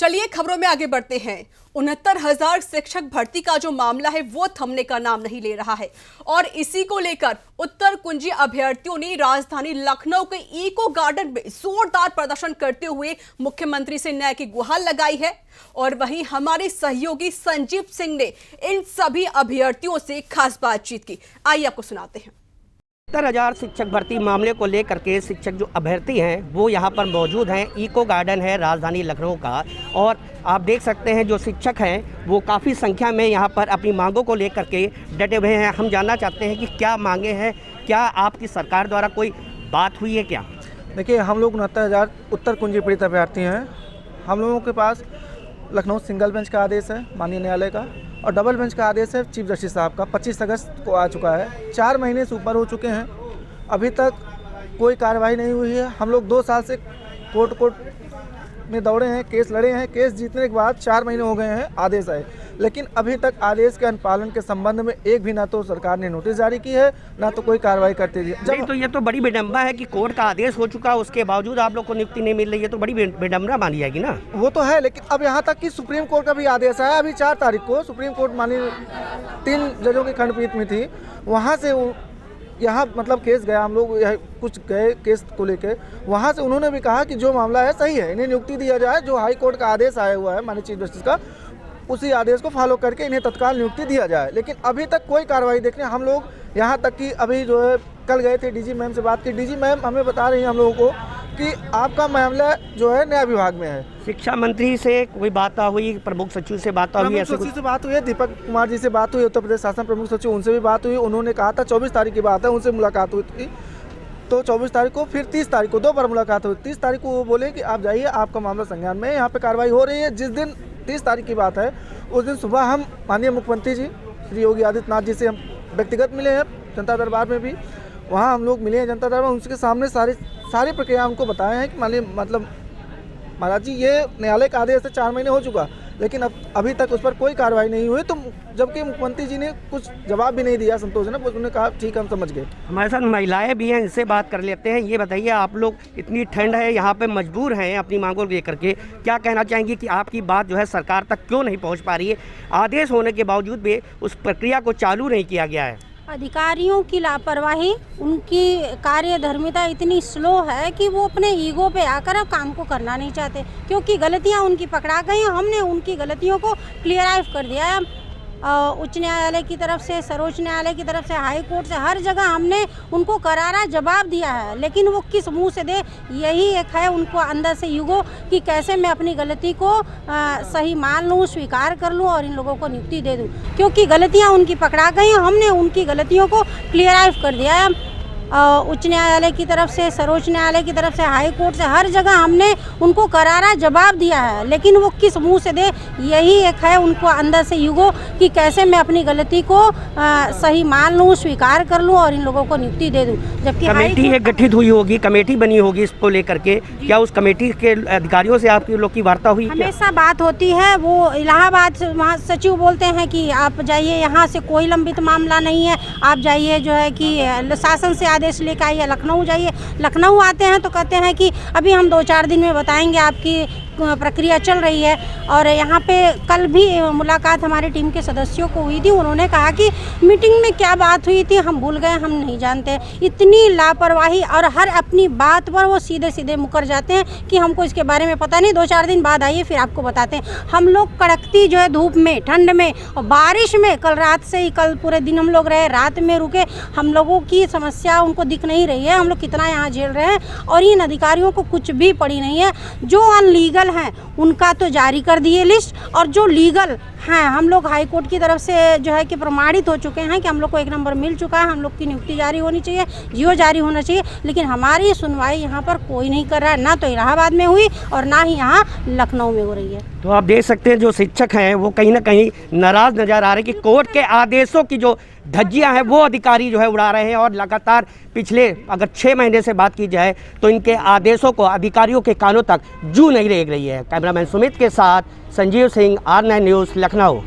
चलिए खबरों में आगे बढ़ते हैं। 69,000 शिक्षक भर्ती का जो मामला है वो थमने का नाम नहीं ले रहा है और इसी को लेकर उत्तर कुंजी अभ्यर्थियों ने राजधानी लखनऊ के इको गार्डन में जोरदार प्रदर्शन करते हुए मुख्यमंत्री से न्याय की गुहार लगाई है। और वहीं हमारे सहयोगी संजीव सिंह ने इन सभी अभ्यर्थियों से खास बातचीत की। आइए आपको सुनाते हैं। 70,000 शिक्षक भर्ती मामले को लेकर के शिक्षक जो अभ्यर्थी हैं वो यहाँ पर मौजूद हैं। इको गार्डन है राजधानी लखनऊ का और आप देख सकते हैं जो शिक्षक हैं वो काफ़ी संख्या में यहाँ पर अपनी मांगों को लेकर के डटे हुए हैं। हम जानना चाहते हैं कि क्या मांगे हैं, क्या आपकी सरकार द्वारा कोई बात हुई है क्या? देखिए, हम लोग 69,000 उत्तर कुंजी पीड़ित अभ्यर्थी हैं। हम लोगों के पास लखनऊ सिंगल बेंच का आदेश है माननीय न्यायालय का और डबल बेंच का आदेश है चीफ जस्टिस साहब का 25 अगस्त को आ चुका है। 4 महीने से ऊपर हो चुके हैं, अभी तक कोई कार्रवाई नहीं हुई है। हम लोग 2 साल से कोर्ट में दौड़े हैं, केस लड़े हैं, केस जीतने के बाद 4 महीने हो गए हैं, आदेश आए, लेकिन अभी तक आदेश के अनुपालन के संबंध में एक भी ना तो सरकार ने नोटिस जारी की है ना तो कोई कार्रवाई करती है। जब तो ये तो बड़ी विडंबना है कि कोर्ट का आदेश हो चुका, उसके बावजूद आप लोग को नियुक्ति नहीं मिल रही है, तो बड़ी विडंबना मानी जाएगी ना। वो तो है, लेकिन अब यहाँ तक कि सुप्रीम कोर्ट का भी आदेश आया। अभी 4 तारीख को सुप्रीम कोर्ट माननीय 3 जजों की खंडपीठ में थी, वहाँ से यहाँ मतलब केस गया, हम लोग कुछ गए केस को लेके, वहाँ से उन्होंने भी कहा कि जो मामला है सही है, इन्हें नियुक्ति दिया जाए। जो हाई कोर्ट का आदेश आया हुआ है माननीय चीफ जस्टिस का, उसी आदेश को फॉलो करके इन्हें तत्काल नियुक्ति दिया जाए। लेकिन अभी तक कोई कार्रवाई देखने हम लोग यहाँ तक कि अभी जो है कल गए थे डीजी मैम से बात की। डीजी मैम हमें बता रही हैं हम लोगों को कि आपका मामला जो है न्याय विभाग में है। शिक्षा मंत्री से कोई बात हुई, प्रमुख सचिव से बात हुई? प्रमुख सचिव से बात हुई है, दीपक कुमार जी से बात हुई, उत्तर प्रदेश शासन प्रमुख सचिव, उनसे भी बात हुई। उन्होंने कहा था 24 तारीख की बात है, उनसे मुलाकात हुई थी, तो 24 तारीख को, फिर 30 तारीख को 2 बार मुलाकात हुई। 30 तारीख को वो बोले कि आप जाइए, आपका मामला संज्ञान में है, यहाँ पे कार्रवाई हो रही है। जिस दिन 30 तारीख की बात है उस दिन सुबह हम माननीय मुख्यमंत्री जी श्री योगी आदित्यनाथ जी से हम व्यक्तिगत मिले हैं, जनता दरबार में भी वहाँ हम लोग मिले हैं जनता दरबार। उनके सामने सारी प्रक्रिया हमको बताए हैं कि माननीय मतलब महाराज जी ये न्यायालय का आदेश से 4 महीने हो चुका, लेकिन अभी तक उस पर कोई कार्रवाई नहीं हुई। तो जबकि मुख्यमंत्री जी ने कुछ जवाब भी नहीं दिया संतोषजनक, उन्होंने कहा ठीक हम समझ गए। हमारे साथ महिलाएं भी हैं, इनसे बात कर लेते हैं। ये बताइए, आप लोग इतनी ठंड है यहाँ पे मजबूर हैं अपनी मांगों को लेकर के, क्या कहना चाहेंगी कि आपकी बात जो है सरकार तक क्यों नहीं पहुँच पा रही है? आदेश होने के बावजूद भी उस प्रक्रिया को चालू नहीं किया गया है। अधिकारियों की लापरवाही, उनकी कार्यधर्मिता इतनी स्लो है कि वो अपने ईगो पे आकर अब काम को करना नहीं चाहते, क्योंकि गलतियां उनकी पकड़ा गई। हमने उनकी गलतियों को क्लियर कर दिया है। उच्च न्यायालय की तरफ से, सर्वोच्च न्यायालय की तरफ से, हाई कोर्ट से, हर जगह हमने उनको करारा जवाब दिया है, लेकिन वो किस मुंह से दे, यही एक है उनको अंदर से ईगो कि कैसे मैं अपनी गलती को सही मान लूँ, स्वीकार कर लूँ और इन लोगों को नियुक्ति दे दूँ, क्योंकि गलतियाँ उनकी पकड़ा गई। हमने उनकी गलतियों को क्लियर कर दिया है। उच्च न्यायालय की तरफ से, सर्वोच्च न्यायालय की तरफ से, हाई कोर्ट से, हर जगह हमने उनको करारा जवाब दिया है, लेकिन वो किस मुंह से दे, यही एक है उनको अंदर से ईगो कि कैसे मैं अपनी गलती को सही मान लूँ, स्वीकार कर लूँ और इन लोगों को नियुक्ति दे दूँ। जबकि कमेटी एक गठित हुई होगी, कमेटी बनी होगी इसको लेकर के, क्या उस कमेटी के अधिकारियों से आपकी लोग की वार्ता हुई? हमेशा बात होती है। वो इलाहाबाद सचिव बोलते हैं कि आप जाइए, यहाँ से कोई लंबित मामला नहीं है, आप जाइए जो है कि शासन से आदेश लेकर आइए, लखनऊ जाइए। लखनऊ आते हैं तो कहते हैं कि अभी हम 2-4 दिन में बताएंगे, आपकी प्रक्रिया चल रही है। और यहाँ पे कल भी मुलाकात हमारी टीम के सदस्यों को हुई थी, उन्होंने कहा कि मीटिंग में क्या बात हुई थी हम भूल गए, हम नहीं जानते। इतनी लापरवाही, और हर अपनी बात पर वो सीधे सीधे मुकर जाते हैं कि हमको इसके बारे में पता नहीं, 2-4 दिन बाद आइए फिर आपको बताते हैं। हम लोग कड़कती जो है धूप में, ठंड में और बारिश में, कल रात से ही, कल पूरे दिन हम लोग रहे, रात में रुके। हम लोगों की समस्या उनको दिख नहीं रही है, हम लोग कितना यहाँ झेल रहे हैं, और इन अधिकारियों को कुछ भी पड़ी नहीं है। जो अनलीगल हैं उनका तो जारी कर दिए लिस्ट, और जो लीगल हैं हम लोग हाई कोर्ट की तरफ से जो है कि प्रमाणित हो चुके हैं कि हम लोग को 1 नंबर मिल चुका है, हम लोग की नियुक्ति जारी होनी चाहिए, जियो जारी होना चाहिए, लेकिन हमारी सुनवाई यहाँ पर कोई नहीं कर रहा है। ना तो इलाहाबाद में हुई और ना ही यहाँ लखनऊ में हो रही है। तो आप देख सकते हैं जो शिक्षक हैं वो कहीं ना कहीं नाराज नजर आ रहे हैं कि कोर्ट के आदेशों की जो धज्जियां हैं वो अधिकारी जो है उड़ा रहे हैं, और लगातार पिछले अगर 6 महीने से बात की जाए तो इनके आदेशों को अधिकारियों के कानों तक जू नहीं रेंग रही है। कैमरामैन सुमित के साथ संजीव सिंह, R9 न्यूज़, लखनऊ।